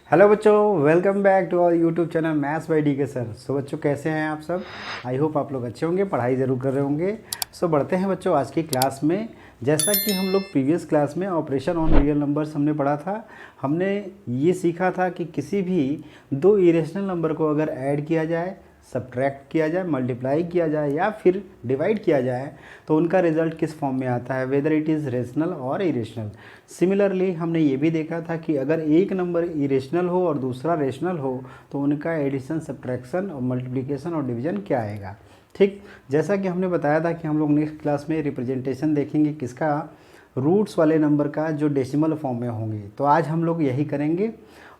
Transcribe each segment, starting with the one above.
Hello बच्चों, welcome back to our YouTube channel maths by D K sir. So बच्चों, कैसे हैं आप सब? आई होप आप लोग अच्छे होंगे, पढ़ाई ज़रूर कर रहे होंगे। सो बढ़ते हैं बच्चों आज की क्लास में। जैसा कि हम लोग प्रीवियस क्लास में ऑपरेशन ऑन रियल नंबर्स हमने पढ़ा था, हमने ये सीखा था कि किसी भी दो इरेशनल नंबर को अगर ऐड किया जाए, सब्ट्रैक्ट किया जाए, मल्टीप्लाई किया जाए या फिर डिवाइड किया जाए तो उनका रिजल्ट किस फॉर्म में आता है, वेदर इट इज़ रेशनल और इरेशनल। सिमिलरली हमने ये भी देखा था कि अगर एक नंबर इरेशनल हो और दूसरा रेशनल हो तो उनका एडिशन, सब्ट्रैक्शन और मल्टीप्लिकेशन और डिवीजन क्या आएगा। ठीक, जैसा कि हमने बताया था कि हम लोग नेक्स्ट क्लास में रिप्रेजेंटेशन देखेंगे किसका, रूट्स वाले नंबर का जो डेसिमल फॉर्म में होंगे। तो आज हम लोग यही करेंगे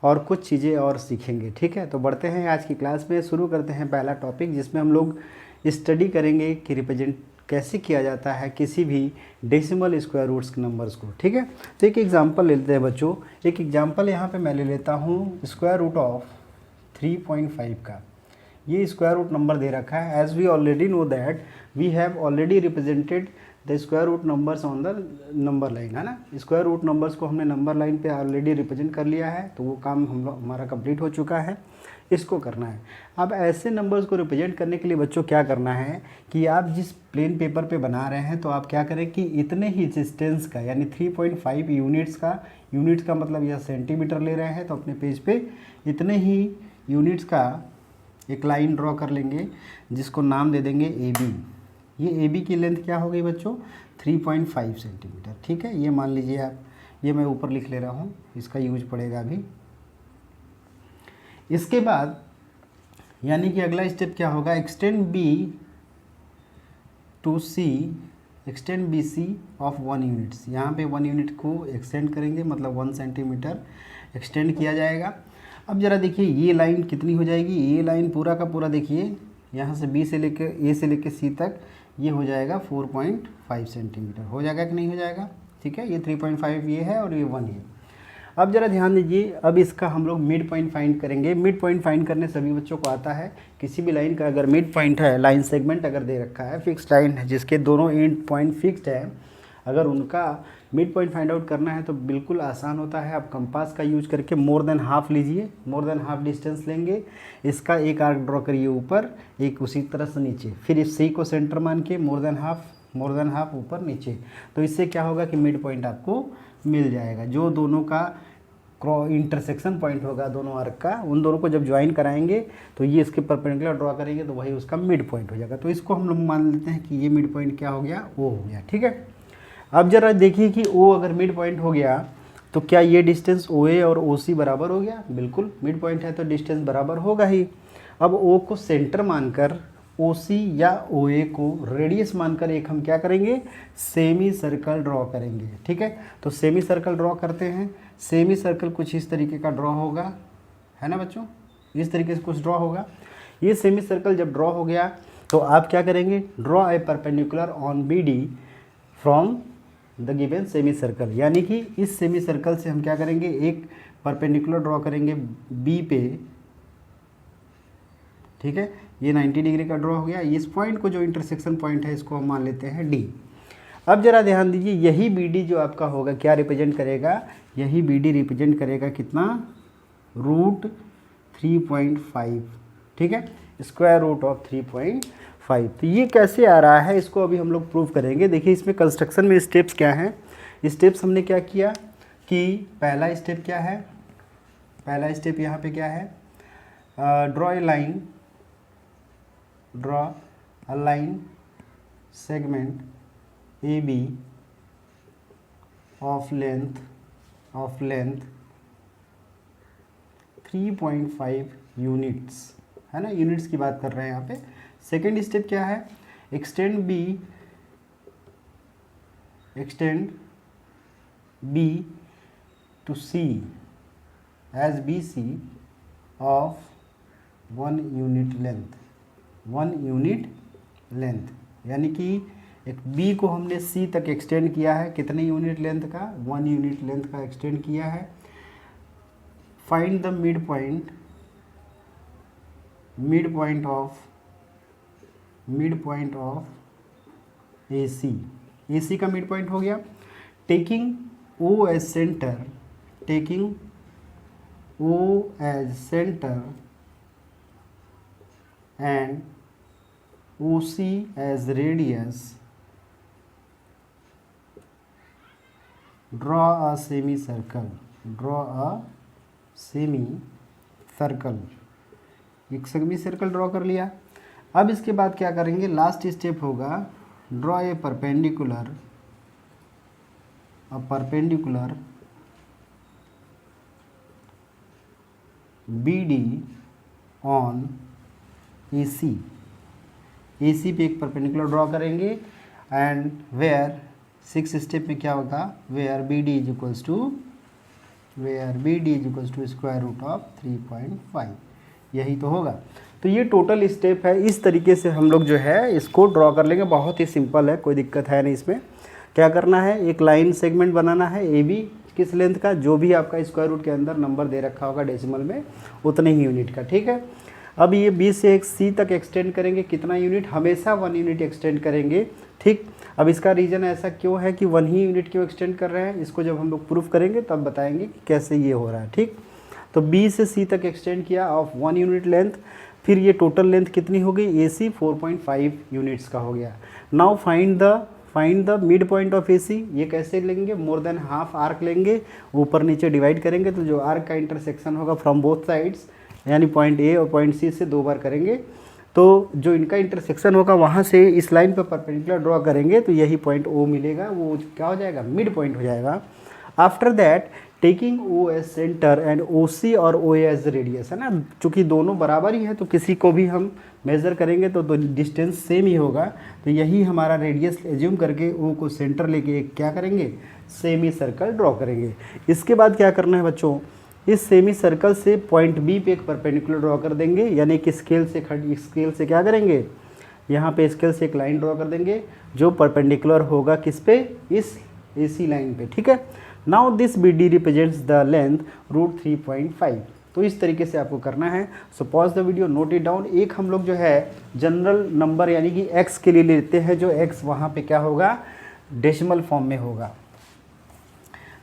और कुछ चीज़ें और सीखेंगे। ठीक है, तो बढ़ते हैं आज की क्लास में, शुरू करते हैं पहला टॉपिक जिसमें हम लोग स्टडी करेंगे कि रिप्रेजेंट कैसे किया जाता है किसी भी डेसिमल स्क्वायर रूट्स के नंबर्स को। ठीक है, तो एक एग्जांपल लेते हैं बच्चों। एक एग्जांपल यहाँ पे मैं ले लेता हूँ स्क्वायर रूट ऑफ 3.5 का। ये स्क्वायर रूट नंबर दे रखा है। As we already know that we have already represented the square root numbers on the number line, है ना। स्क्वायर रूट नंबर्स को हमने नंबर लाइन पे ऑलरेडी रिप्रेजेंट कर लिया है, तो वो काम हमारा कंप्लीट हो चुका है। इसको करना है। अब ऐसे नंबर्स को रिप्रेजेंट करने के लिए बच्चों क्या करना है कि आप जिस प्लेन पेपर पे बना रहे हैं तो आप क्या करें कि इतने ही डिस्टेंस का यानी 3.5 यूनिट्स का मतलब यह सेंटीमीटर ले रहे हैं, तो अपने पेज पे इतने ही यूनिट्स का एक लाइन ड्रॉ कर लेंगे जिसको नाम दे देंगे ए बी। ये ए बी की लेंथ क्या हो गई बच्चों? 3.5 सेंटीमीटर। ठीक है, ये मान लीजिए आप, ये मैं ऊपर लिख ले रहा हूँ, इसका यूज पड़ेगा अभी। इसके बाद यानी कि अगला स्टेप क्या होगा, extend B to C, extend B C of 1 units. यहाँ पे 1 यूनिट को एक्सटेंड करेंगे, मतलब 1 सेंटीमीटर एक्सटेंड किया जाएगा। अब ज़रा देखिए ये लाइन कितनी हो जाएगी, ये लाइन पूरा का पूरा देखिए यहाँ से बी से लेकर ए से लेकर सी तक ये हो जाएगा 4.5 सेंटीमीटर। हो जाएगा कि नहीं हो जाएगा? ठीक है, ये 3.5 ये है और ये 1 ये। अब जरा ध्यान दीजिए, अब इसका हम लोग मिड पॉइंट फाइंड करेंगे। मिड पॉइंट फाइंड करने सभी बच्चों को आता है। किसी भी लाइन का अगर मिड पॉइंट है, लाइन सेगमेंट अगर दे रखा है, फिक्स्ड लाइन है जिसके दोनों एंड पॉइंट फिक्स्ड है, अगर उनका मिड पॉइंट फाइंड आउट करना है तो बिल्कुल आसान होता है। आप कंपास का यूज करके मोर देन हाफ लीजिए, मोर देन हाफ डिस्टेंस लेंगे, इसका एक आर्क ड्रॉ करिए ऊपर, एक उसी तरह से नीचे, फिर इस सी को सेंटर मान के मोर देन हाफ ऊपर नीचे। तो इससे क्या होगा कि मिड पॉइंट आपको मिल जाएगा। जो दोनों का इंटरसेक्शन पॉइंट होगा दोनों आर्क का, उन दोनों को जब ज्वाइन कराएंगे तो ये इसके परपेंडिकुलर ड्रॉ करेंगे तो वही उसका मिड पॉइंट हो जाएगा। तो इसको हम लोग मान लेते हैं कि ये मिड पॉइंट क्या हो गया, ओ हो गया। ठीक है, अब जरा देखिए कि ओ अगर मिड पॉइंट हो गया तो क्या ये डिस्टेंस ओ ए और ओ सी बराबर हो गया? बिल्कुल, मिड पॉइंट है तो डिस्टेंस बराबर होगा ही। अब ओ को सेंटर मानकर ओ सी या ओ ए को रेडियस मानकर एक हम क्या करेंगे, सेमी सर्कल ड्रॉ करेंगे। ठीक है, तो सेमी सर्कल ड्रॉ करते हैं। सेमी सर्कल कुछ इस तरीके का ड्रॉ होगा, है ना बच्चों, इस तरीके से कुछ ड्रॉ होगा। ये सेमी सर्कल जब ड्रॉ हो गया तो आप क्या करेंगे, draw a perpendicular on B D from the given semi circle. यानी कि इस सेमी सर्कल से हम क्या करेंगे, एक परपेंडिकुलर ड्रॉ करेंगे बी पे। ठीक है, ये 90 डिग्री का ड्रॉ हो गया। इस पॉइंट को जो इंटरसेक्शन पॉइंट है इसको हम मान लेते हैं डी। अब जरा ध्यान दीजिए, यही बी डी जो आपका होगा क्या रिप्रेजेंट करेगा, यही बी डी रिप्रेजेंट करेगा कितना, रूट 3.5। ठीक है, स्क्वायर रूट ऑफ 3.5। तो ये कैसे आ रहा है इसको अभी हम लोग प्रूव करेंगे। देखिए इसमें कंस्ट्रक्शन में स्टेप्स क्या हैं। स्टेप्स हमने क्या किया कि पहला स्टेप क्या है, पहला स्टेप यहाँ पे क्या है, draw a line, draw a line segment A B of length 3.5 units, है ना, यूनिट्स की बात कर रहे हैं यहाँ पे। सेकेंड स्टेप क्या है, extend B to C as B C of 1 unit length. यानी कि एक बी को हमने सी तक एक्सटेंड किया है, कितने यूनिट लेंथ का, 1 यूनिट लेंथ का एक्सटेंड किया है। Find the mid point of A C का मिड पॉइंट हो गया। Taking O as center, taking O as center and OC as radius, draw a semicircle, draw a semicircle, एक semi circle draw कर लिया। अब इसके बाद क्या करेंगे, लास्ट स्टेप होगा draw a perpendicular, BD on AC, AC पे एक परपेंडिकुलर ड्रॉ करेंगे एंड वेयर 6 स्टेप में क्या होगा, where BD is equals to square root of 3.5, यही तो होगा। तो ये टोटल स्टेप है, इस तरीके से हम लोग जो है इसको ड्रॉ कर लेंगे। बहुत ही सिंपल है, कोई दिक्कत है नहीं इसमें। क्या करना है, एक लाइन सेगमेंट बनाना है AB, किस लेंथ का, जो भी आपका स्क्वायर रूट के अंदर नंबर दे रखा होगा डेसिमल में उतने ही यूनिट का, ठीक है। अब ये B से एक C तक एक्सटेंड करेंगे, कितना यूनिट, हमेशा 1 यूनिट एक्सटेंड करेंगे, ठीक। अब इसका रीज़न ऐसा क्यों है कि 1 ही यूनिट क्यों एक्सटेंड कर रहे हैं, इसको जब हम लोग प्रूफ करेंगे तब बताएंगे कि कैसे ये हो रहा है, ठीक। तो B से C तक एक्सटेंड किया ऑफ 1 यूनिट लेंथ, फिर ये टोटल लेंथ कितनी हो गई, AC 4.5 यूनिट्स का हो गया। Now find the mid point of AC, ये कैसे लेंगे, मोर देन हाफ आर्क लेंगे, ऊपर नीचे डिवाइड करेंगे, तो जो आर्क का इंटरसेक्शन होगा फ्रॉम बोथ साइड्स, यानी पॉइंट A और पॉइंट C से 2 बार करेंगे, तो जो इनका इंटरसेक्शन होगा वहाँ से इस लाइन पर परपेंडिकुलर ड्रॉ करेंगे, तो यही पॉइंट O मिलेगा, वो क्या हो जाएगा, मिड पॉइंट हो जाएगा। After that taking O as centre and OC और OA एज रेडियस, है ना, चूँकि दोनों बराबर ही है तो किसी को भी हम मेज़र करेंगे तो डिस्टेंस सेम ही होगा, तो यही हमारा रेडियस एज्यूम करके O को सेंटर लेके एक क्या करेंगे, सेमी सर्कल ड्रॉ करेंगे। इसके बाद क्या करना है बच्चों, इस सेमी सर्कल से पॉइंट B पे एक परपेंडिकुलर ड्रॉ कर देंगे, यानी कि स्केल से क्या करेंगे, यहाँ पे स्केल से एक लाइन ड्रॉ कर देंगे जो परपेंडिकुलर होगा किस पे, इस AC लाइन पे, ठीक है। Now this BD represents the length root 3.5, तो इस तरीके से आपको करना है। So pause the video, note it down. एक हम लोग जो है जनरल नंबर यानी कि x के लिए लेते हैं, जो x वहाँ पे क्या होगा, डेसिमल फॉर्म में होगा।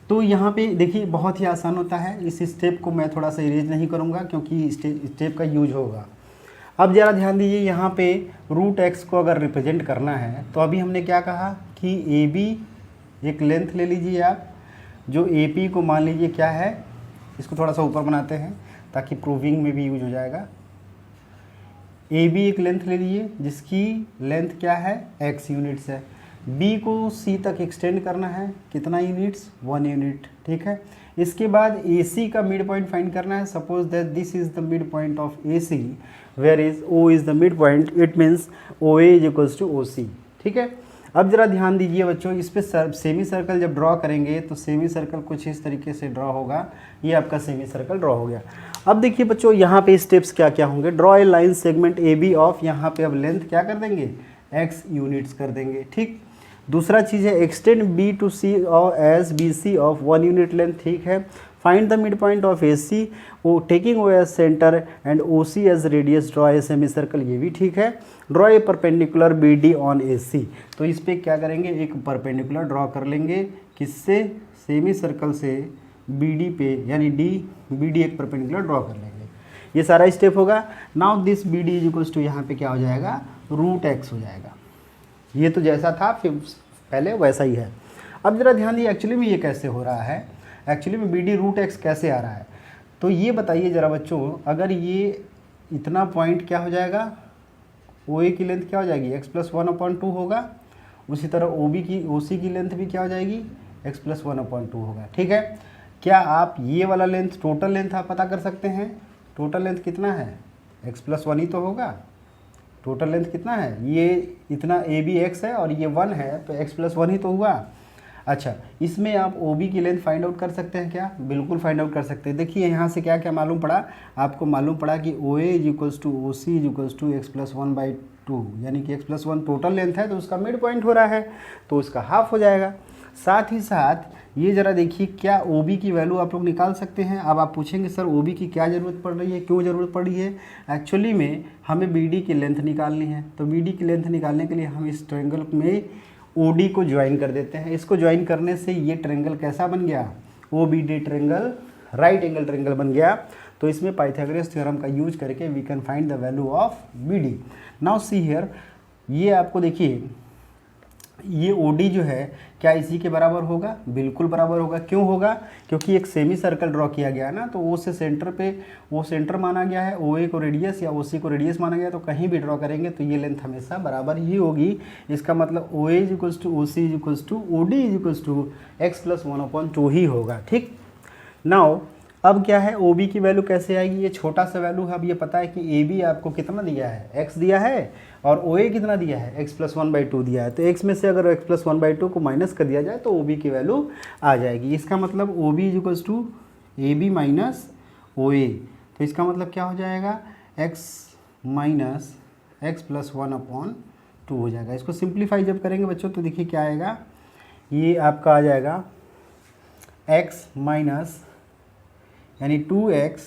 तो यहाँ पे देखिए बहुत ही आसान होता है, इस स्टेप को मैं थोड़ा सा इरेज नहीं करूँगा क्योंकि स्टेप का यूज होगा। अब ज़रा ध्यान दीजिए, यहाँ पे रूट x को अगर रिप्रेजेंट करना है तो अभी हमने क्या कहा कि AB एक लेंथ ले लीजिए आप, जो AP को मान लीजिए क्या है, इसको थोड़ा सा ऊपर बनाते हैं ताकि प्रूविंग में भी यूज हो जाएगा। AB एक लेंथ ले लीजिए जिसकी लेंथ क्या है, x यूनिट्स है। B को C तक एक्सटेंड करना है, कितना यूनिट्स, 1 यूनिट, ठीक है। इसके बाद AC का मिड पॉइंट फाइंड करना है। Suppose that this is the mid point of AC, where is O is the mid point, it means OA is equals to OC, ठीक है। अब जरा ध्यान दीजिए बच्चों, इस पे सेमी सर्कल जब ड्रॉ करेंगे तो सेमी सर्कल कुछ इस तरीके से ड्रॉ होगा, ये आपका सेमी सर्कल ड्रॉ हो गया। अब देखिए बच्चों, यहाँ पे स्टेप्स क्या क्या होंगे, draw a line segment AB of, यहाँ पे अब लेंथ क्या कर देंगे, x यूनिट्स कर देंगे, ठीक। दूसरा चीज़ है extend B to C as BC of 1 unit length, ठीक है। Find the mid point of AC taking O as centre and OC as radius, draw a semi circle, ये भी ठीक है। Draw a perpendicular BD on AC, तो इस पर क्या करेंगे, एक परपेंडिकुलर ड्रॉ कर लेंगे, किससे, सेमी सर्कल से BD पे, यानी BD एक परपेंडिकुलर ड्रॉ कर लेंगे। ये सारा स्टेप होगा। Now this BD is equals to, यहाँ पे क्या हो जाएगा, रूट x हो जाएगा। ये तो जैसा था फिर पहले वैसा ही है। अब जरा ध्यान दीजिए एक्चुअली में ये कैसे हो रहा है, एक्चुअली में BD रूट x कैसे आ रहा है, तो ये बताइए ज़रा बच्चों। अगर ये इतना पॉइंट क्या हो जाएगा, OA की लेंथ क्या हो जाएगी, x+1/2 होगा, उसी तरह OC की लेंथ भी क्या हो जाएगी, x+1/2 होगा, ठीक है। क्या आप ये वाला लेंथ, टोटल लेंथ आप पता कर सकते हैं, टोटल लेंथ कितना है, x+1 ही तो होगा, टोटल लेंथ कितना है, ये इतना AB x है और ये 1 है, तो x+1 ही तो हुआ। अच्छा, इसमें आप OB की लेंथ फाइंड आउट कर सकते हैं क्या, बिल्कुल फाइंड आउट कर सकते हैं। देखिए यहाँ से क्या क्या मालूम पड़ा आपको, मालूम पड़ा कि OA is equals to OC is equals to x+1/2, यानी कि x+1 टोटल लेंथ है तो उसका मिड पॉइंट हो रहा है, तो उसका हाफ हो जाएगा। साथ ही साथ ये ज़रा देखिए, क्या OB की वैल्यू आप लोग निकाल सकते हैं। अब आप पूछेंगे सर OB की क्या ज़रूरत पड़ रही है, क्यों ज़रूरत पड़ रही है, एक्चुअली में हमें BD की लेंथ निकालनी है, तो BD की लेंथ निकालने के लिए हम इस ट्रायंगल में OD को ज्वाइन कर देते हैं। इसको ज्वाइन करने से ये ट्रायंगल कैसा बन गया, OBD triangle right angle triangle बन गया। तो इसमें पाइथागोरस थ्योरम का यूज करके we can find the value of B D. Now see here, ये आपको देखिए ये OD जो है क्या इसी के बराबर होगा? बिल्कुल बराबर होगा। क्यों होगा? क्योंकि एक सेमी सर्कल ड्रॉ किया गया ना, तो O से सेंटर पे वो सेंटर माना गया है, OA को रेडियस या OC को रेडियस माना गया, तो कहीं भी ड्रॉ करेंगे तो ये लेंथ हमेशा बराबर ही होगी। इसका मतलब OA is equals to OC is equals to OD is equals to x + 1/2 ही होगा। ठीक, नाउ अब क्या है, OB की वैल्यू कैसे आएगी? ये छोटा सा वैल्यू है। अब ये पता है कि AB आपको कितना दिया है? x दिया है, और OA कितना दिया है? x + 1/2 दिया है। तो x में से अगर x + 1/2 को माइनस कर दिया जाए तो OB की वैल्यू आ जाएगी। इसका मतलब OB is equals to AB minus OA। तो इसका मतलब क्या हो जाएगा? x माइनस x + 1/2 हो जाएगा। इसको सिंप्लीफाई जब करेंगे बच्चों तो देखिए क्या आएगा, ये आपका आ जाएगा x माइनस यानी 2x,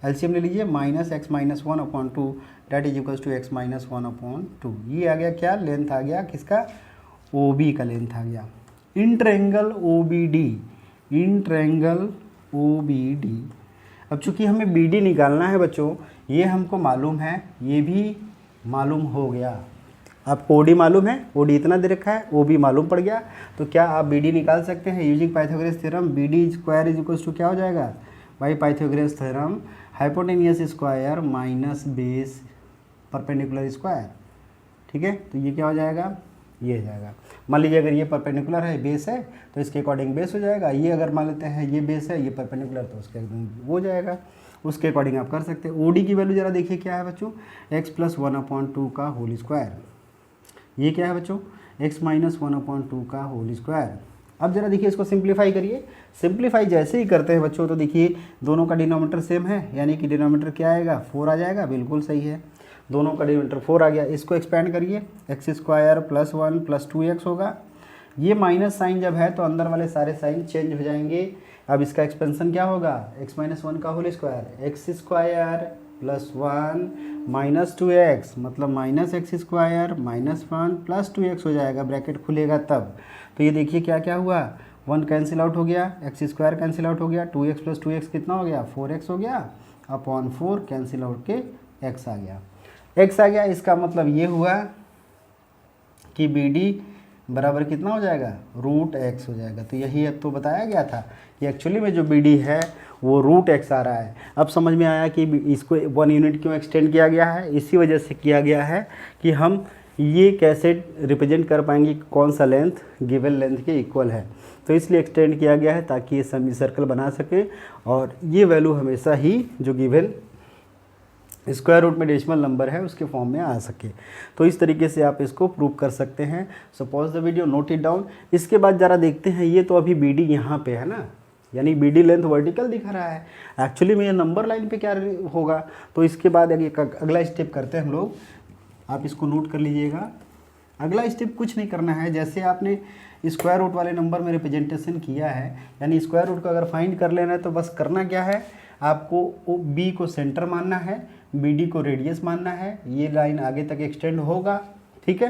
एलसीएम ले लीजिए, minus x - 1/2 that is equals to x - 1/2। ये आ गया क्या? लेंथ आ गया किसका? OB का लेंथ आ गया। In triangle OBD, in triangle OBD। अब चूंकि हमें BD निकालना है बच्चों, ये हमको मालूम है, ये भी मालूम हो गया। आपको OD मालूम है, OD इतना दे रखा है, OB मालूम पड़ गया, तो क्या आप BD निकाल सकते हैं using Pythagoras theorem? BD square is equals to क्या हो जाएगा? By Pythagoras theorem hypotenuse square minus base perpendicular square. ठीक है, तो ये क्या हो जाएगा? ये हो जाएगा। मान लीजिए अगर ये परपेंडिकुलर है, बेस है, तो इसके अकॉर्डिंग बेस हो जाएगा। ये अगर मान लेते हैं ये बेस है, ये परपेंडिकुलर, तो उसके वो हो जाएगा, उसके अकॉर्डिंग आप कर सकते हैं। OD की वैल्यू जरा देखिए क्या है बच्चों? x + 1/2 का होल स्क्वायर। ये क्या है बच्चों? x - 1/2 का होल स्क्वायर। अब जरा देखिए इसको सिंप्लीफाई करिए। सिंप्लीफाई जैसे ही करते हैं बच्चों तो देखिए दोनों का डिनोमिनेटर सेम है, यानी कि डिनोमिनेटर क्या आएगा? 4 आ जाएगा। बिल्कुल सही है, दोनों का डिनोमिनेटर 4 आ गया। इसको एक्सपेंड करिए, x² + 1 + 2x होगा। ये माइनस साइन जब है तो अंदर वाले सारे साइन चेंज हो जाएंगे। अब इसका एक्सपेंशन क्या होगा? x - 1 का होल स्क्वायर, x² + 1 - 2x, मतलब -x² - 1 + 2x हो जाएगा, ब्रैकेट खुलेगा तब। तो ये देखिए क्या क्या हुआ, 1 कैंसिल आउट हो गया, x² कैंसिल आउट हो गया, 2x + 2x कितना हो गया? 4x हो गया, अपॉन 4 कैंसिल आउट के x आ गया, x आ गया। इसका मतलब ये हुआ कि BD बराबर कितना हो जाएगा? √x हो जाएगा। तो यही अब तो बताया गया था कि एक्चुअली में जो BD है वो √x आ रहा है। अब समझ में आया कि इसको 1 यूनिट क्यों एक्सटेंड किया गया है। इसी वजह से किया गया है कि हम ये कैसे रिप्रेजेंट कर पाएंगे कौन सा लेंथ गिवन लेंथ के इक्वल है। तो इसलिए एक्सटेंड किया गया है ताकि ये सेमी सर्कल बना सके, और ये वैल्यू हमेशा ही जो गिवन स्क्वायर रूट में डेसिमल नंबर है उसके फॉर्म में आ सके। तो इस तरीके से आप इसको प्रूव कर सकते हैं। सो pause the video, note it down. इसके बाद ज़रा देखते हैं, ये तो अभी BD यहाँ पे है ना, यानी BD लेंथ वर्टिकल दिखा रहा है। एक्चुअली में ये नंबर लाइन पे क्या होगा? तो इसके बाद अगला स्टेप करते हैं हम लोग, आप इसको नोट कर लीजिएगा। अगला स्टेप कुछ नहीं करना है, जैसे आपने स्क्वायर रूट वाले नंबर में रिप्रेजेंटेशन किया है, यानी स्क्वायर रूट को अगर फाइंड कर लेना है तो बस करना क्या है, आपको B को सेंटर मानना है, BD को रेडियस मानना है, ये लाइन आगे तक एक्सटेंड होगा। ठीक है,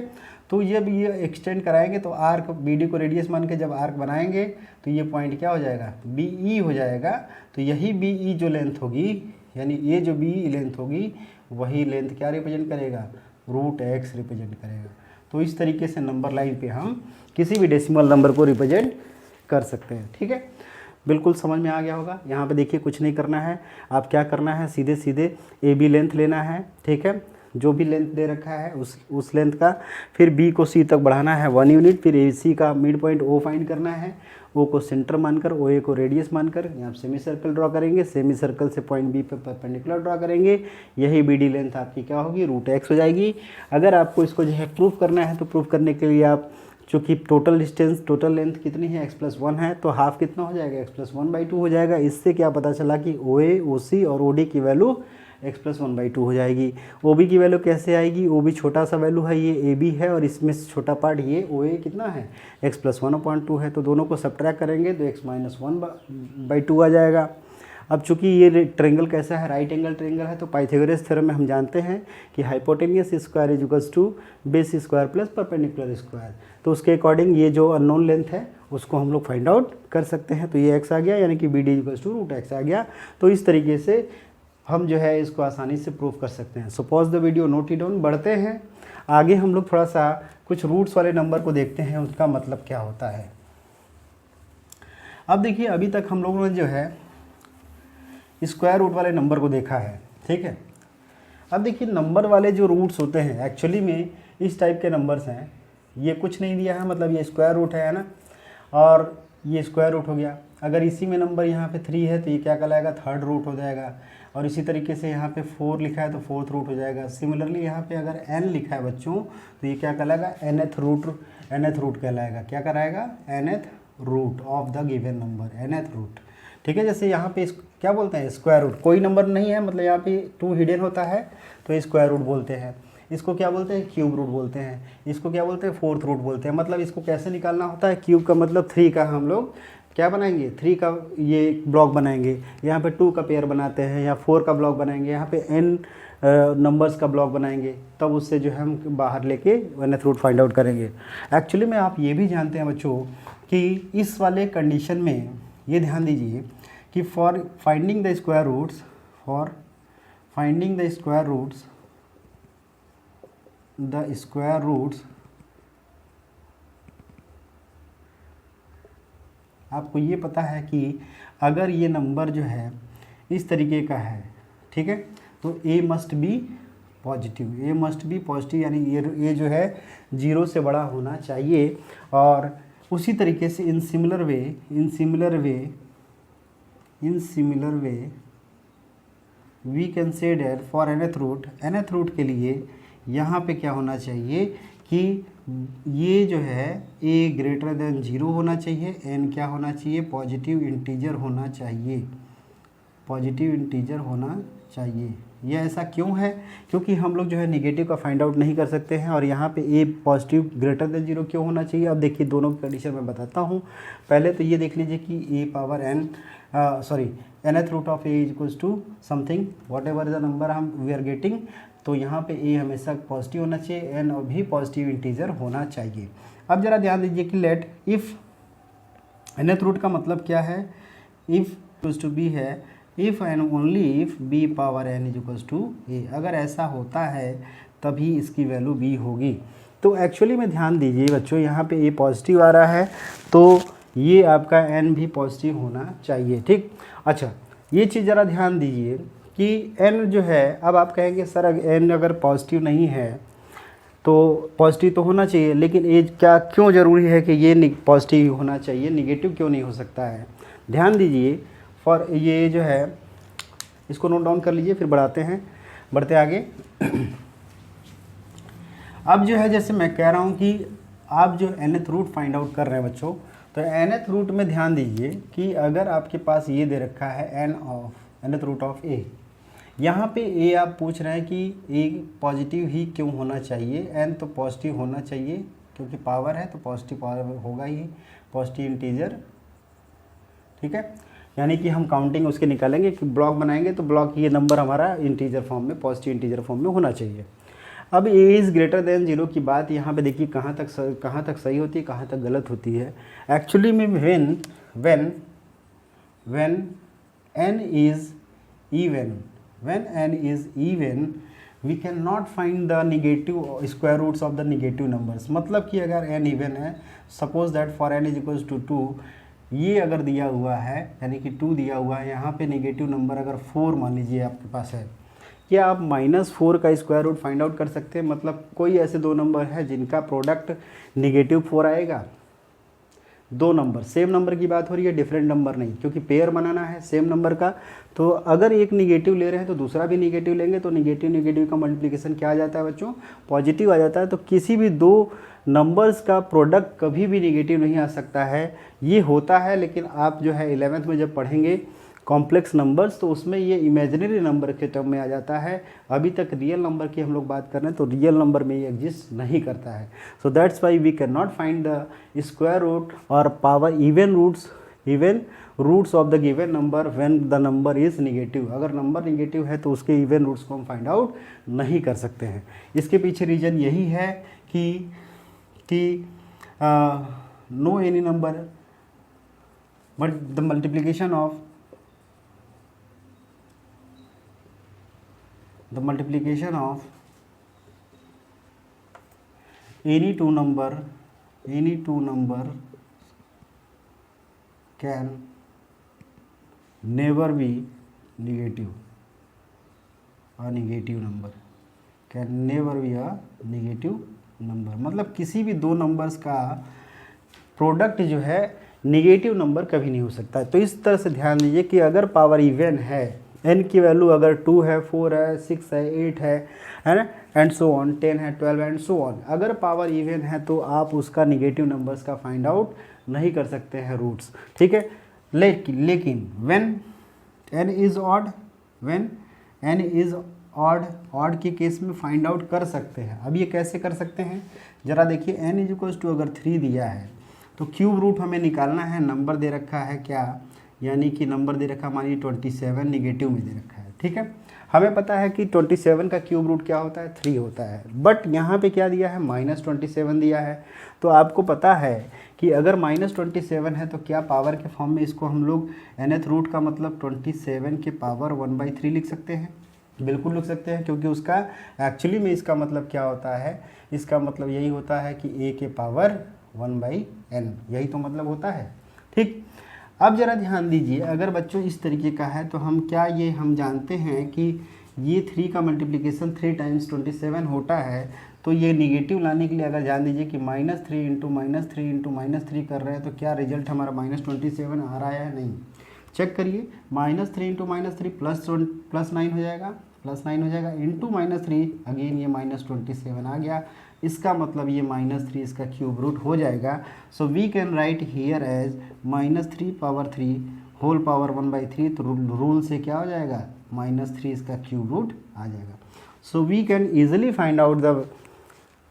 तो ये एक्सटेंड कराएंगे तो आर्क BD को रेडियस मान के जब आर्क बनाएंगे तो ये पॉइंट क्या हो जाएगा? BE हो जाएगा। तो यही BE जो लेंथ होगी, यानी ये जो BE लेंथ होगी वही लेंथ क्या रिप्रेजेंट करेगा? √x रिप्रेजेंट करेगा। तो इस तरीके से नंबर लाइन पे हम किसी भी डेसिमल नंबर को रिप्रेजेंट कर सकते हैं। ठीक है, बिल्कुल समझ में आ गया होगा। यहाँ पे देखिए कुछ नहीं करना है, आप क्या करना है, सीधे सीधे AB लेंथ लेना है। ठीक है, जो भी लेंथ दे रखा है उस लेंथ का, फिर B को C तक बढ़ाना है 1 यूनिट, फिर AC का मिड पॉइंट O फाइंड करना है, O को सेंटर मानकर, OA को रेडियस मानकर यहाँ सेमी सर्कल ड्रॉ करेंगे, सेमी सर्कल से पॉइंट B पे परपेंडिकुलर ड्रॉ करेंगे, यही BD लेंथ आपकी क्या होगी? √x हो जाएगी। अगर आपको इसको जो है प्रूफ करना है तो प्रूफ करने के लिए आप, चूँकि टोटल डिस्टेंस टोटल लेंथ कितनी है? x + 1 है, तो हाफ कितना हो जाएगा? x + 1/2 हो जाएगा। इससे क्या पता चला कि OA, OC और OD की वैल्यू x + 1/2 हो जाएगी। OB की वैल्यू कैसे आएगी? OB छोटा सा वैल्यू है, ये AB है, और इसमें से छोटा पार्ट ये OA कितना है? x + 1/2 है। तो दोनों को सब्ट्रैक्ट करेंगे तो x - 1/2 आ जाएगा। अब चूंकि ये ट्रेंगल कैसा है, राइट एंगल ट्रेंगल है, तो पाइथागोरस थ्योरम में हम जानते हैं कि hypotenuse square is equals to base square plus perpendicular square. तो उसके अकॉर्डिंग ये जो अननोन लेंथ है उसको हम लोग फाइंड आउट कर सकते हैं। तो ये x आ गया, यानी कि B D equals to root X आ गया। तो इस तरीके से हम जो है इसको आसानी से प्रूव कर सकते हैं। सो pause the video, note it down. बढ़ते हैं आगे, हम लोग थोड़ा सा कुछ रूट्स वाले नंबर को देखते हैं, उसका मतलब क्या होता है। अब देखिए, अभी तक हम लोगों ने जो है स्क्वायर रूट वाले नंबर को देखा है, ठीक है। अब देखिए, नंबर वाले जो रूट्स होते हैं एक्चुअली में इस टाइप के नंबर्स हैं। ये कुछ नहीं दिया है, मतलब ये स्क्वायर रूट है ना, और ये स्क्वायर रूट हो गया। अगर इसी में नंबर यहाँ पे 3 है तो ये क्या कहलाएगा, थर्ड रूट हो जाएगा। और इसी तरीके से यहाँ पे 4 लिखा है तो फोर्थ रूट हो जाएगा। सिमिलरली यहाँ पे अगर n लिखा है बच्चों तो ये क्या कहलाएगा, nth रूट कहलाएगा। क्या कराएगा, nth root of the given number, nth root, ठीक है। जैसे यहाँ पे क्या बोलते हैं, स्क्वायर रूट। कोई नंबर नहीं है, मतलब यहाँ पे 2 हिडन होता है तो स्क्वायर रूट बोलते हैं। इसको क्या बोलते हैं, क्यूब रूट बोलते हैं। इसको क्या बोलते हैं, फोर्थ रूट बोलते हैं। मतलब इसको कैसे निकालना होता है, क्यूब का मतलब 3 का हम लोग क्या बनाएंगे, 3 का ये ब्लॉक बनाएंगे। यहाँ पे 2 का पेयर बनाते हैं, या 4 का ब्लॉक बनाएंगे, यहाँ पे n नंबर्स का ब्लॉक बनाएंगे, तब उससे जो है हम बाहर लेके nth रूट फाइंड आउट करेंगे। एक्चुअली में आप ये भी जानते हैं बच्चों कि इस वाले कंडीशन में ये ध्यान दीजिए कि for finding the square roots, आपको ये पता है कि अगर ये नंबर जो है इस तरीके का है, ठीक है, तो a मस्ट बी पॉजिटिव, यानी ये जो है 0 से बड़ा होना चाहिए। और उसी तरीके से in similar way we can say that for nth root के लिए यहाँ पे क्या होना चाहिए कि ये जो है a ग्रेटर देन 0 होना चाहिए, n क्या होना चाहिए, पॉजिटिव इंटीजर होना चाहिए। ये ऐसा क्यों है, क्योंकि हम लोग जो है निगेटिव का फाइंड आउट नहीं कर सकते हैं। और यहाँ पे a पॉजिटिव ग्रेटर देन 0 क्यों होना चाहिए। अब देखिए, दोनों की कंडीशन मैं बताता हूँ। पहले तो ये देख लीजिए कि nth root of a is equals to something whatever the number we are getting. तो यहाँ पे a हमेशा पॉजिटिव होना चाहिए, n भी पॉजिटिव इंटीजर होना चाहिए। अब जरा ध्यान दीजिए कि लेट इफ़ nth रूट का मतलब क्या है, इफ़ इक्वल्स टू b है, if and only if b power n is equals to a। अगर ऐसा होता है तभी इसकी वैल्यू b होगी। तो एक्चुअली में ध्यान दीजिए बच्चों, यहाँ पे a पॉजिटिव आ रहा है तो ये आपका n भी पॉजिटिव होना चाहिए, ठीक। अच्छा, ये चीज़ ज़रा ध्यान दीजिए कि n जो है, अब आप कहेंगे सर n अगर पॉजिटिव नहीं है तो पॉजिटिव तो होना चाहिए, लेकिन ये क्यों ज़रूरी है कि ये पॉजिटिव होना चाहिए, निगेटिव क्यों नहीं हो सकता है। ध्यान दीजिए, फॉर ये जो है इसको नोट डाउन कर लीजिए, फिर बढ़ते आगे। अब जो है, जैसे मैं कह रहा हूँ कि आप जो nth रूट फाइंड आउट कर रहे हैं बच्चों, तो nth रूट में ध्यान दीजिए कि अगर आपके पास ये दे रखा है nth रूट ऑफ a, यहाँ पे a आप पूछ रहे हैं कि a पॉजिटिव ही क्यों होना चाहिए, n तो पॉजिटिव होना चाहिए क्योंकि पावर है तो पॉजिटिव पावर होगा ही, पॉजिटिव इंटीजर, ठीक है। यानी कि हम काउंटिंग उसके निकालेंगे कि ब्लॉक बनाएंगे तो ब्लॉक ये नंबर हमारा इंटीजर फॉर्म में, पॉजिटिव इंटीजर फॉर्म में होना चाहिए। अब a इज़ ग्रेटर देन 0 की बात यहाँ पे देखिए कहाँ तक सही होती है, कहाँ तक गलत होती है। एक्चुअली में when n is even we cannot find the negative square roots of the negative numbers। मतलब कि अगर n इवन है, suppose that for n is equals to 2, ये अगर दिया हुआ है यानी कि 2 दिया हुआ है, यहाँ पे नेगेटिव नंबर अगर 4 मान लीजिए आपके पास है, क्या आप -4 का स्क्वायर रूट फाइंड आउट कर सकते हैं। मतलब कोई ऐसे 2 नंबर है जिनका प्रोडक्ट -4 आएगा। 2 नंबर, सेम नंबर की बात हो रही है, डिफरेंट नंबर नहीं, क्योंकि पेयर बनाना है सेम नंबर का। तो अगर एक निगेटिव ले रहे हैं तो दूसरा भी निगेटिव लेंगे, तो निगेटिव का मल्टीप्लिकेशन क्या आ जाता है बच्चों, पॉजिटिव आ जाता है। तो किसी भी 2 नंबर्स का प्रोडक्ट कभी भी निगेटिव नहीं आ सकता है। ये होता है, लेकिन आप जो है 11th में जब पढ़ेंगे कॉम्प्लेक्स नंबर्स तो उसमें ये इमेजिनरी नंबर के टर्म में आ जाता है। अभी तक रियल नंबर की हम लोग बात कर रहे हैं तो रियल नंबर में ये एग्जिस्ट नहीं करता है। So that's why we can not find the square root और power even roots even roots of the given number when the number is negative. अगर नंबर निगेटिव है तो उसके इवन रूट्स को हम फाइंड आउट नहीं कर सकते हैं। इसके पीछे रीज़न यही है कि no any number but the multiplication of any two number can never be negative. A negative number can never be a negative number। मतलब किसी भी दो नंबर्स का प्रोडक्ट जो है निगेटिव नंबर कभी नहीं हो सकता है। तो इस तरह से ध्यान दीजिए कि अगर पावर इवन है, n की वैल्यू अगर 2 है, 4 है, 6 है, 8 है ना, एंड सो ऑन, 10 है, 12 एंड सो ऑन, अगर पावर इवन है तो आप उसका निगेटिव नंबर्स का फाइंड आउट नहीं कर सकते हैं रूट्स, ठीक है। लेकिन when n is odd, odd के केस में फाइंड आउट कर सकते हैं। अब ये कैसे कर सकते हैं, ज़रा देखिए, n इज इक्वल्स टू अगर 3 दिया है तो क्यूब रूट हमें निकालना है। नंबर दे रखा है क्या, यानी कि नंबर दे रखा मानिए 27 निगेटिव में दे रखा है, ठीक है। हमें पता है कि 27 का क्यूब रूट क्या होता है, 3 होता है, बट यहाँ पे क्या दिया है, -27 दिया है। तो आपको पता है कि अगर -27 है तो क्या पावर के फॉर्म में इसको हम लोग nth रूट का मतलब 27 के पावर 1/3 लिख सकते हैं, बिल्कुल लिख सकते हैं, क्योंकि उसका एक्चुअली में इसका मतलब क्या होता है, इसका मतलब यही होता है कि a के पावर 1/n, यही तो मतलब होता है, ठीक। अब ज़रा ध्यान दीजिए, अगर बच्चों इस तरीके का है तो हम क्या ये हम जानते हैं कि ये 3 का मल्टीप्लिकेशन 3 टाइम्स 27 होता है, तो ये निगेटिव लाने के लिए अगर जान दीजिए कि -3 इंटू -3 कर रहे हैं तो क्या रिजल्ट हमारा -27 आ रहा है, नहीं। चेक करिए, -3 इंटू -3 +9 हो जाएगा, इंटू -3 अगेन ये -27 आ गया। इसका मतलब ये -3 इसका क्यूब रूट हो जाएगा। So we can write here as -3 power 3 whole power 1/3। तो रूल से क्या हो जाएगा, -3 इसका क्यूब रूट आ जाएगा। So we can easily find out the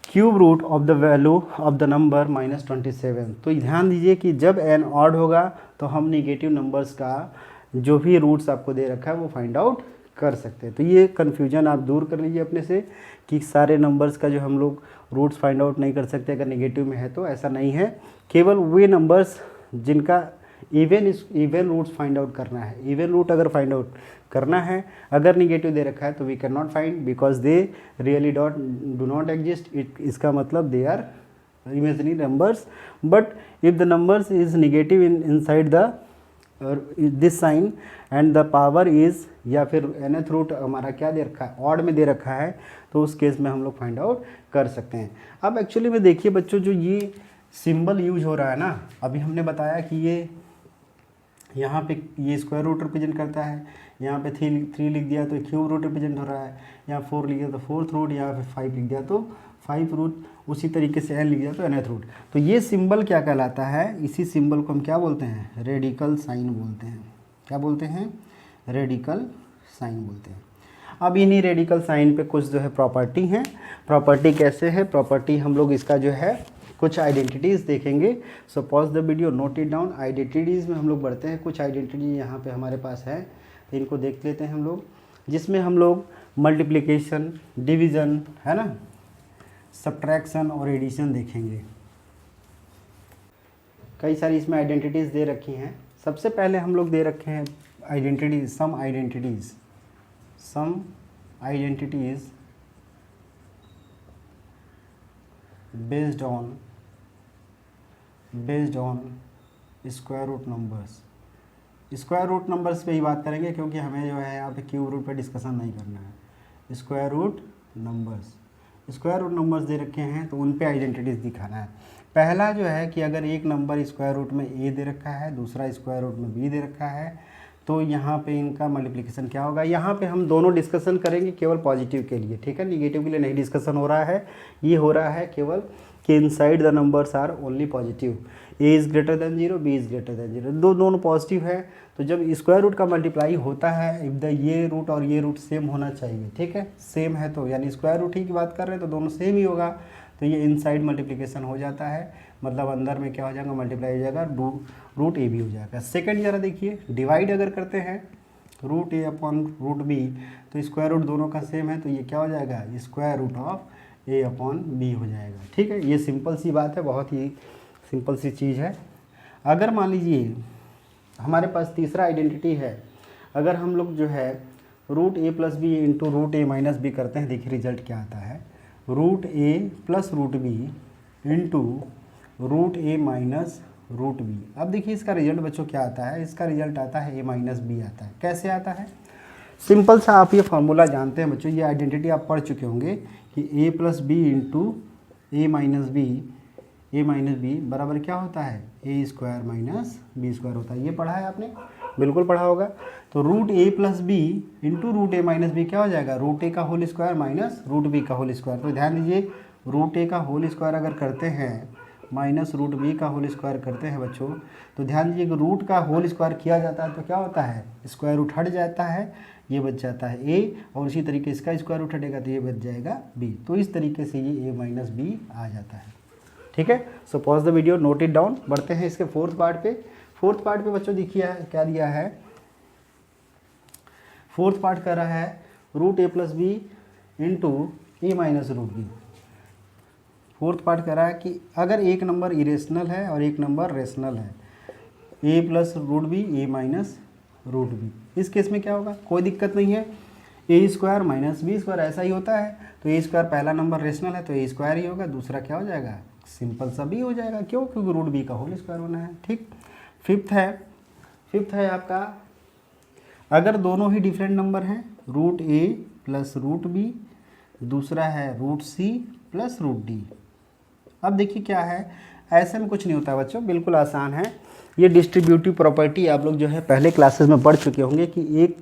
cube root of the value of the number -27। तो ध्यान दीजिए कि जब n ऑड होगा तो हम निगेटिव नंबर्स का जो भी रूट्स आपको दे रखा है वो फाइंड आउट कर सकते हैं। तो ये कन्फ्यूजन आप दूर कर लीजिए अपने से कि सारे नंबर्स का जो हम लोग रूट्स फाइंड आउट नहीं कर सकते अगर नेगेटिव में है, तो ऐसा नहीं है। केवल वे नंबर्स जिनका इवन रूट्स फाइंड आउट करना है, इवन रूट अगर फाइंड आउट करना है, अगर निगेटिव दे रखा है तो we can not find because they really do not exist. इसका मतलब they are imaginary numbers, but if the numbers is negative inside the this sign and the power is, या फिर nth रूट हमारा क्या दे रखा है, ऑड में दे रखा है, तो उस केस में हम लोग फाइंड आउट कर सकते हैं। अब एक्चुअली में देखिए बच्चों, जो ये सिंबल यूज हो रहा है ना, अभी हमने बताया कि ये यहाँ पे ये स्क्वायर रूट रिप्रेजेंट करता है, यहाँ पे 3 लिख दिया तो क्यूब रूट रिप्रेजेंट हो रहा है, यहाँ 4 लिख दिया तो फोर्थ रूट, यहाँ पे 5 लिख दिया तो 5 रूट, उसी तरीके से n लिख दिया तो nth रूट। तो ये सिंबल क्या कहलाता है, इसी सिंबल को हम क्या बोलते हैं, रेडिकल साइन बोलते हैं। क्या बोलते हैं, रेडिकल साइन बोलते हैं। अब इन्हीं रेडिकल साइन पे कुछ जो है प्रॉपर्टी हैं। प्रॉपर्टी कैसे है, प्रॉपर्टी हम लोग इसका जो है कुछ आइडेंटिटीज़ देखेंगे। सो pause the video, note it down. Identities में हम लोग बढ़ते हैं, कुछ आइडेंटिटी यहाँ पे हमारे पास है, तो इनको देख लेते हैं हम लोग, जिसमें हम लोग मल्टीप्लिकेशन, डिवीज़न, है ना, सब्ट्रैक्शन और एडिशन देखेंगे। कई सारी इसमें आइडेंटिटीज़ दे रखी हैं। सबसे पहले हम लोग दे रखे हैं identities, some identities based on square root numbers. Square root numbers पे ही बात करेंगे क्योंकि हमें जो है यहाँ पे क्यूब रूट पे डिस्कशन नहीं करना है। स्क्वायर रूट नंबर्स दे रखे हैं तो उन पे आइडेंटिटीज़ दिखाना है। पहला जो है कि अगर एक नंबर स्क्वायर रूट में a दे रखा है, दूसरा स्क्वायर रूट में b दे रखा है, तो यहाँ पे इनका मल्टीप्लिकेशन क्या होगा। यहाँ पे हम दोनों डिस्कशन करेंगे केवल पॉजिटिव के लिए, ठीक है, निगेटिव के लिए नहीं डिस्कशन हो रहा है। ये हो रहा है केवल कि inside the numbers are only positive, a is greater than 0, b is greater than 0, दोनों पॉजिटिव है। तो जब स्क्वायर रूट का मल्टीप्लाई होता है, इफ द ये रूट और ये रूट सेम होना चाहिए, ठीक है, सेम है तो यानी स्क्वायर रूट ही की बात कर रहे हैं तो दोनों सेम ही होगा, तो ये इनसाइड मल्टीप्लिकेशन हो जाता है। मतलब अंदर में क्या हो जाएगा, मल्टीप्लाई हो जाएगा, रूट ए बी हो जाएगा। सेकंड जरा देखिए, डिवाइड अगर करते हैं root A upon root B तो स्क्वायर रूट दोनों का सेम है, तो ये क्या हो जाएगा, square root of A upon B हो जाएगा। ठीक है, ये सिंपल सी बात है, बहुत ही सिंपल सी चीज़ है। अगर मान लीजिए हमारे पास तीसरा आइडेंटिटी है, अगर हम लोग जो है root A plus B into root A minus B करते हैं, देखिए रिजल्ट क्या आता है, root A plus root B into root A minus root B. अब देखिए इसका रिजल्ट बच्चों क्या आता है, इसका रिजल्ट आता है ए माइनस बी आता है। कैसे आता है, सिंपल सा आप ये फार्मूला जानते हैं बच्चों, ये आइडेंटिटी आप पढ़ चुके होंगे कि ए plus B into A minus B बराबर क्या होता है, A square minus B square होता है। ये पढ़ा है आपने, बिल्कुल पढ़ा होगा। तो root A plus B into root A minus B क्या हो जाएगा, रूट ए का whole square minus root B का होल स्क्वायर। तो ध्यान दीजिए, रूट ए का होल स्क्वायर अगर करते हैं माइनस रूट बी का होल स्क्वायर करते हैं बच्चों, तो ध्यान दीजिए कि रूट का होल स्क्वायर किया जाता है तो क्या होता है, स्क्वायर रूट हट जाता है, ये बच जाता है ए, और उसी तरीके इसका स्क्वायर रूट हटेगा तो ये बच जाएगा बी। तो इस तरीके से ये ए माइनस बी आ जाता है। ठीक है, so pause the video, note it down. बढ़ते हैं इसके फोर्थ पार्ट पे। फोर्थ पार्ट पे बच्चों देखिए क्या दिया है, फोर्थ पार्ट कर रहा है root A plus B into A minus root B. Fourth part कर रहा है कि अगर एक नंबर इरेशनल है और एक नंबर रेशनल है, ए प्लस रूट बी ए माइनस रूट बी, इस केस में क्या होगा, कोई दिक्कत नहीं है, A square minus B square ऐसा ही होता है। तो ए स्क्वायर पहला नंबर रेशनल है तो ए स्क्वायर ही होगा, दूसरा क्या हो जाएगा, सिंपल सा बी हो जाएगा। क्यों, क्योंकि रूट बी का होल स्क्वायर होना है। ठीक, फिफ्थ है आपका, अगर दोनों ही डिफरेंट नंबर हैं, root A plus root B, दूसरा है root C plus root D. अब देखिए क्या है, ऐसे में कुछ नहीं होता बच्चों, बिल्कुल आसान है। ये डिस्ट्रीब्यूटिव प्रॉपर्टी आप लोग जो है पहले क्लासेस में पढ़ चुके होंगे कि एक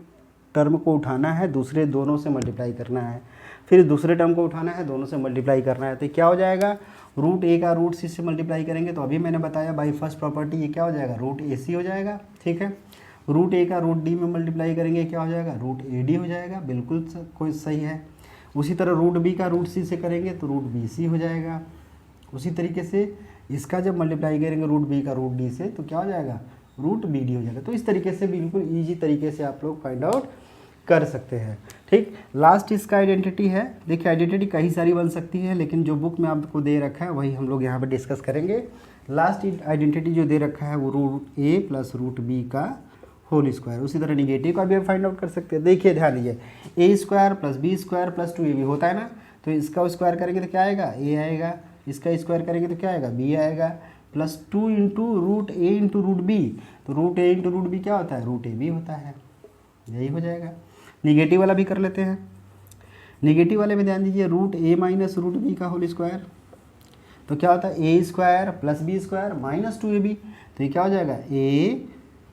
टर्म को उठाना है, दूसरे दोनों से मल्टीप्लाई करना है, फिर दूसरे टर्म को उठाना है, दोनों से मल्टीप्लाई करना है। तो क्या हो जाएगा, रूट ए का रूट सी से मल्टीप्लाई करेंगे तो अभी मैंने बताया बाई फर्स्ट प्रॉपर्टी, ये क्या हो जाएगा, रूट ए सी हो जाएगा। ठीक है, रूट ए का रूट डी में मल्टीप्लाई करेंगे क्या हो जाएगा, रूट ए डी हो जाएगा, बिल्कुल कोई सही है। उसी तरह रूट बी का रूट सी से करेंगे तो रूट बी सी हो जाएगा। उसी तरीके से इसका जब मल्टीप्लाई करेंगे रूट बी का रूट डी से तो क्या हो जाएगा, रूट बी डी हो जाएगा। तो इस तरीके से बिल्कुल ईजी तरीके से आप लोग फाइंड आउट कर सकते हैं। ठीक, लास्ट इसका आइडेंटिटी है। देखिए आइडेंटिटी कई सारी बन सकती है, लेकिन जो बुक में आपको दे रखा है वही हम लोग यहाँ पे डिस्कस करेंगे। लास्ट आइडेंटिटी जो दे रखा है वो root A plus root B का होल स्क्वायर। उसी तरह निगेटिव का भी आप फाइंड आउट कर सकते हैं। देखिए ध्यान दीजिए, A square plus B square plus 2ab होता है ना, तो इसका स्क्वायर करेंगे तो क्या आएगा, ए आएगा, इसका स्क्वायर करेंगे तो क्या आएगा, बी आएगा, प्लस 2 इंटू रूट ए इंटू रूट बी, तो रूट ए इंटू रूट बी क्या होता है, रूट ए बी होता है, यही हो जाएगा। निगेटिव वाला भी कर लेते हैं। निगेटिव वाले में ध्यान दीजिए, root A minus root B का होल स्क्वायर, तो क्या होता है, A square plus B square minus 2ab, तो ये क्या हो जाएगा, A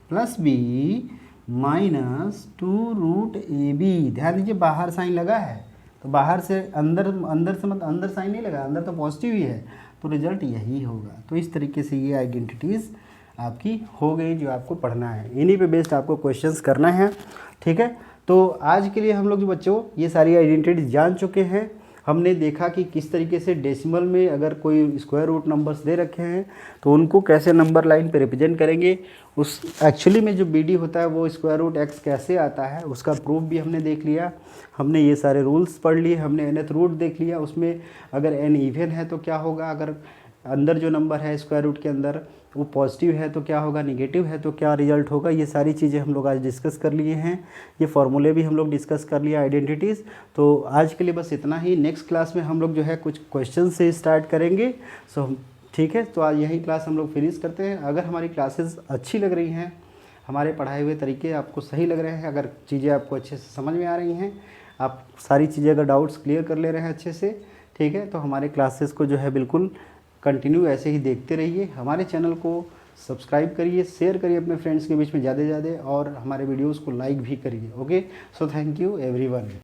plus B minus 2 root A B. ध्यान दीजिए बाहर साइन लगा है, तो बाहर से अंदर, अंदर से मतलब अंदर साइन नहीं लगा, अंदर तो पॉजिटिव ही है, तो रिजल्ट यही होगा। तो इस तरीके से ये आइडेंटिटीज़ आपकी हो गई जो आपको पढ़ना है, इन्हीं पे बेस्ड आपको क्वेश्चंस करना है। ठीक है, तो आज के लिए हम लोग जो बच्चों ये सारी आइडेंटिटीज जान चुके हैं। हमने देखा कि किस तरीके से डेसिमल में अगर कोई स्क्वायर रूट नंबर्स दे रखे हैं तो उनको कैसे नंबर लाइन पे रिप्रेजेंट करेंगे। उस एक्चुअली में जो बीडी होता है वो स्क्वायर रूट एक्स कैसे आता है उसका प्रूफ भी हमने देख लिया। हमने ये सारे रूल्स पढ़ लिए, हमने nth रूट देख लिया, उसमें अगर n इवन है तो क्या होगा, अगर अंदर जो नंबर है स्क्वायर रूट के अंदर वो पॉजिटिव है तो क्या होगा, निगेटिव है तो क्या रिजल्ट होगा। ये सारी चीज़ें हम लोग आज डिस्कस कर लिए हैं, ये फॉर्मूले भी हम लोग डिस्कस कर लिया आइडेंटिटीज़। तो आज के लिए बस इतना ही। नेक्स्ट क्लास में हम लोग जो है कुछ क्वेश्चन से स्टार्ट करेंगे। सो ठीक है, तो आज यही क्लास हम लोग फिनिश करते हैं। अगर हमारी क्लासेस अच्छी लग रही हैं, हमारे पढ़ाए हुए तरीके आपको सही लग रहे हैं, अगर चीज़ें आपको अच्छे से समझ में आ रही हैं, आप सारी चीज़ें अगर डाउट्स क्लियर कर ले रहे हैं अच्छे से, ठीक है, तो हमारे क्लासेस को जो है बिल्कुल कंटिन्यू ऐसे ही देखते रहिए। हमारे चैनल को सब्सक्राइब करिए, शेयर करिए अपने फ्रेंड्स के बीच में ज़्यादा से ज़्यादा, और हमारे वीडियोस को लाइक भी करिए। Okay, so thank you everyone.